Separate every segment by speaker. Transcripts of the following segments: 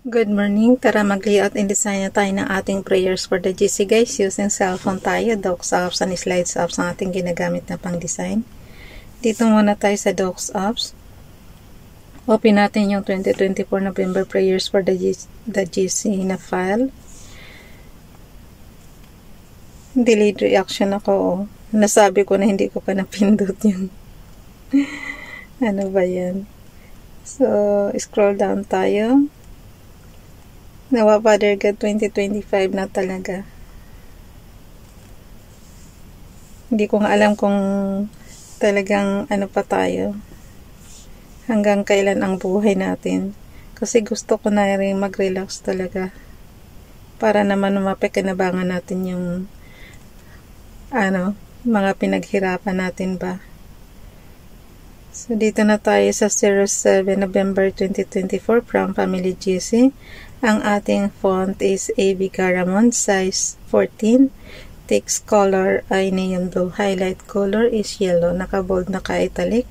Speaker 1: Good morning. Tara mag-layout and design na tayo ng ating prayers for the GC guys. Using cellphone tayo, Docs apps and Slides apps ang ating ginagamit na pang design. Dito muna tayo sa Docs apps. Open natin yung 2024 November prayers for the GC na file. Delayed reaction ako. Nasabi ko na hindi ko pa napindot yung ano ba yan. So, scroll down tayo. Nawa Father God 2025 na talaga. Hindi ko nga alam kung talagang ano pa tayo. Hanggang kailan ang buhay natin. Kasi gusto ko na rin mag-relax talaga. Para naman mapakinabangan natin yung mga pinaghirapan natin ba. So, dito na tayo sa 07 November 2024 from Family GC. Ang ating font is AB Garamond, size 14. Text color ay neon blue. Highlight color is yellow. Naka-bold, naka-italic.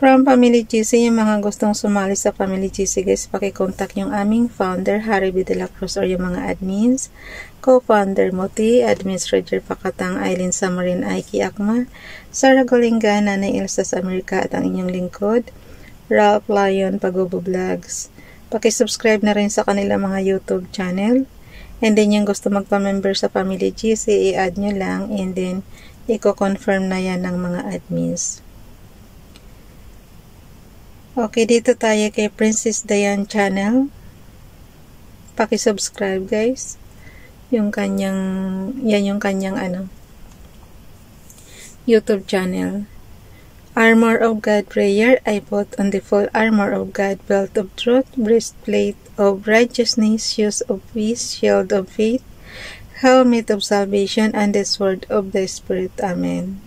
Speaker 1: From Family GC, yung mga gustong sumali sa Family GC guys, pakicontact yung aming founder, Harry B. De La Cruz, or yung mga admins. Co-founder Moti, Administrator Pakatang, Aileen Samarin, Aiki Akma, Sarah Golinga, Nanay Elsa sa Amerika, at ang inyong lingkod, Ralph Lion, Pagubo Vlogs. Pakisubscribe na rin sa kanilang mga YouTube channel. And then yung gusto magpa-member sa Family GC, i-add nyo lang and then i-confirm na yan ng mga admins. Okay, dito tayo kay Princess Diane channel. Pakisubscribe guys. Yung kanyang YouTube channel. Armor of God prayer, I put on the full armor of God, belt of truth, breastplate of righteousness, shoes of peace, shield of faith, helmet of salvation, and the sword of the Spirit. Amen.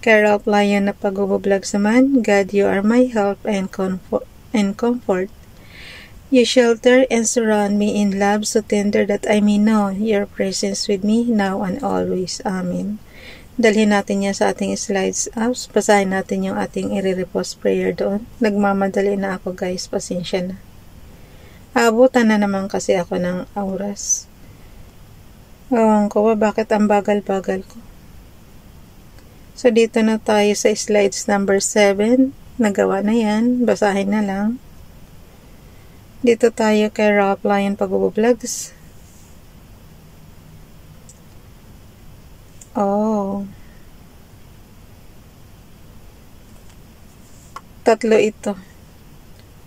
Speaker 1: Carol Lion na Pagubo-Vlog naman, God, you are my help and comfort. You shelter and surround me in love so tender that I may know your presence with me now and always. Amen. Dalhin natin yan sa ating slides apps. Basahin natin yung ating i-repost prayer doon. Nagmamadali na ako guys. Pasensya na. Aabutan na naman kasi ako ng oras. Ewan ko ba bakit ang bagal-bagal ko. So dito na tayo sa slides number 7. Nagawa na yan. Basahin na lang. Dito tayo kay Ralph Lion Pagubo Vlogs. Oh. Tatlo ito.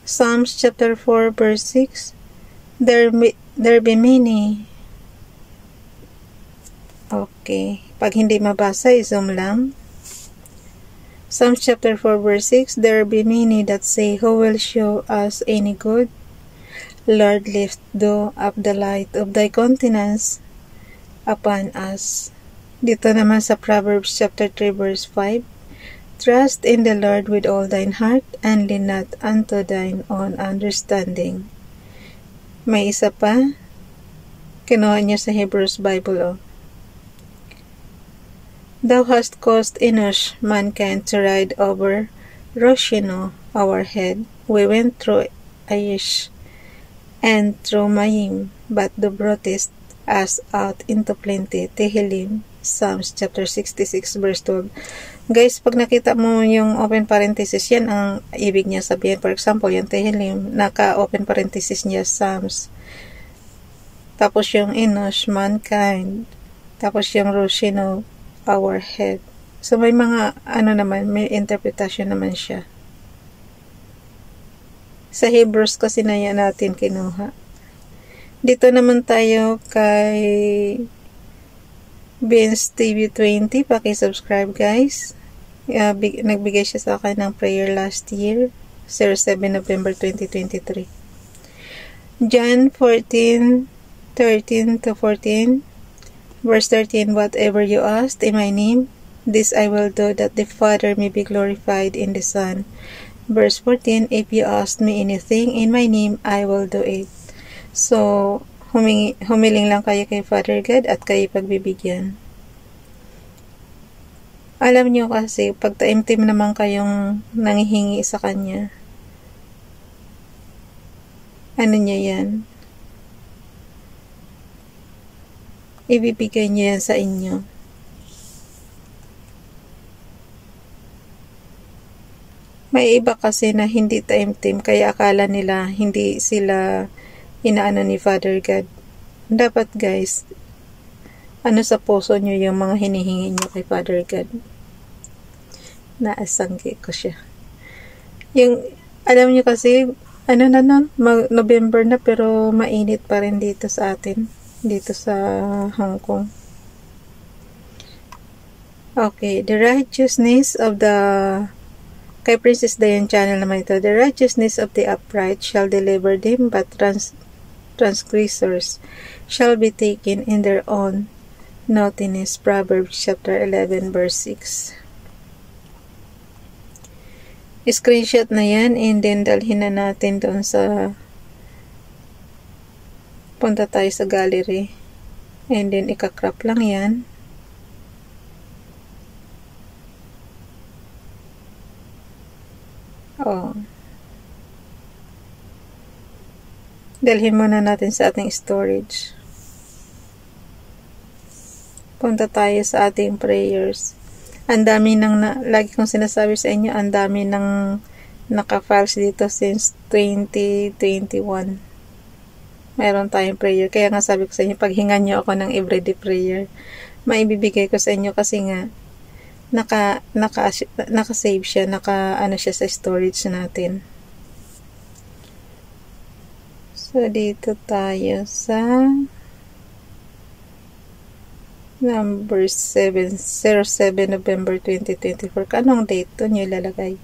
Speaker 1: Psalms chapter 4 verse 6. There be many. Okay. Pag hindi mabasa, i-zoom lang. Psalms chapter 4 verse 6. There be many that say, who will show us any good? Lord, lift thou up the light of thy countenance upon us. Dito naman sa Proverbs chapter 3 verse 5. Trust in the Lord with all thine heart and lean not unto thine own understanding. May isa pa. Kinuha niya sa Hebrews Bible. Oh. Thou hast caused Enosh mankind to ride over Roshino, our head. We went through Aish and through Mayim, but thou broughtest us out into plenty. Tehillim, Psalms chapter 66 verse 12. Guys, pag nakita mo yung open parenthesis, yan ang ibig niya sabihin. For example, yung Tehillim, naka-open parenthesis niya Psalms. Tapos yung Enosh, mankind. Tapos yung Roshino, our head. So may mga, may interpretation naman siya. Sa Hebrews kasi na yan natin kinuha. Dito naman tayo kay Beans TV 20. Paki-subscribe guys. Nagbigay siya sa akin ng prayer last year. 07 November 2023. John 14:13-14. Verse 13. Whatever you ask in my name, this I will do, that the Father may be glorified in the Son. Verse 14. If you ask me anything in my name, I will do it. So, humiling lang kayo kay Father God at kayo pagbibigyan. Alam nyo kasi, pag taimtim naman kayong nangihingi sa Kanya, ano niya yan, ibibigay niya yan sa inyo. May iba kasi na hindi time team, kaya akala nila hindi sila inaano ni Father God. Dapat guys, ano sa puso nyo yung mga hinihingi nyo kay Father God. Naasanggi ko siya. Yung, alam nyo kasi, ano na nun, November na pero mainit pa rin dito sa atin. Dito sa Hong Kong. Okay, the righteousness of the kay Princess Diane channel naman ito. The righteousness of the upright shall deliver them, but transgressors shall be taken in their own naughtiness. Proverbs chapter 11 verse 6. Screenshot na yan and then dalhin na natin doon sa punta tayo sa gallery and then ikakrop lang yan. Dalhin muna natin sa ating storage. Punta tayo sa ating prayers. Ang dami lagi kong sinasabi sa inyo, ang dami ng naka-files dito since 2021. Mayroon tayong prayer. Kaya nga sabi ko sa inyo, paghingan nyo ako ng everyday prayer, maibibigay ko sa inyo kasi nga, naka-save siya, ano siya sa storage natin. So, dito tayo sa number 07 November 2024. Anong date to nyo ilalagay?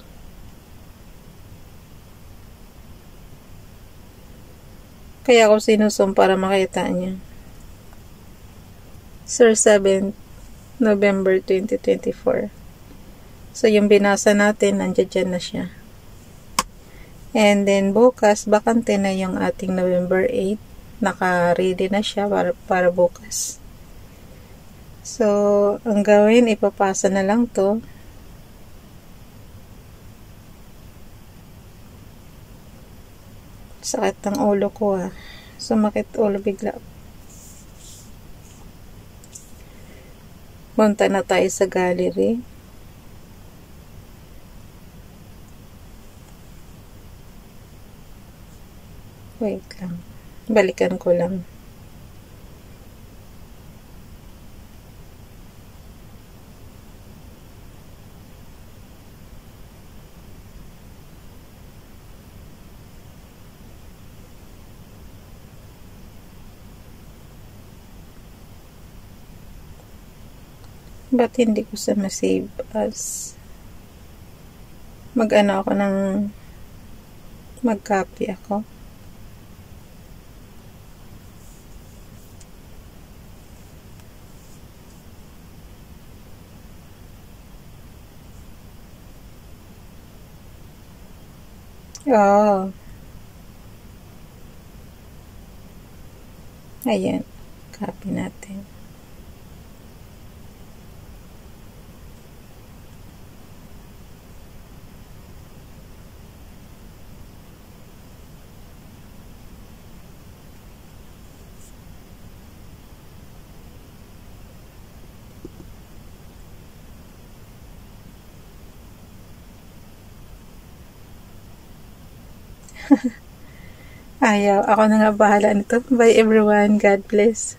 Speaker 1: Kaya ako sinusum para makita nyo. 07 November 2024. So, yung binasa natin, nandiyan na siya. And then, bukas, bakante na yung ating November 8. Naka-ready na siya para bukas. So, ang gawin, ipapasa na lang to. Sakit ng ulo ko Sumakit ulo bigla. Punta na tayo sa gallery. Wait lang. Balikan ko lang. Ba't hindi ko sa ma-save as mag-ano ako ng mag-copy ako. Ayan, copy natin. Ayaw. Ako na nga bahala nito. Bye everyone. God bless.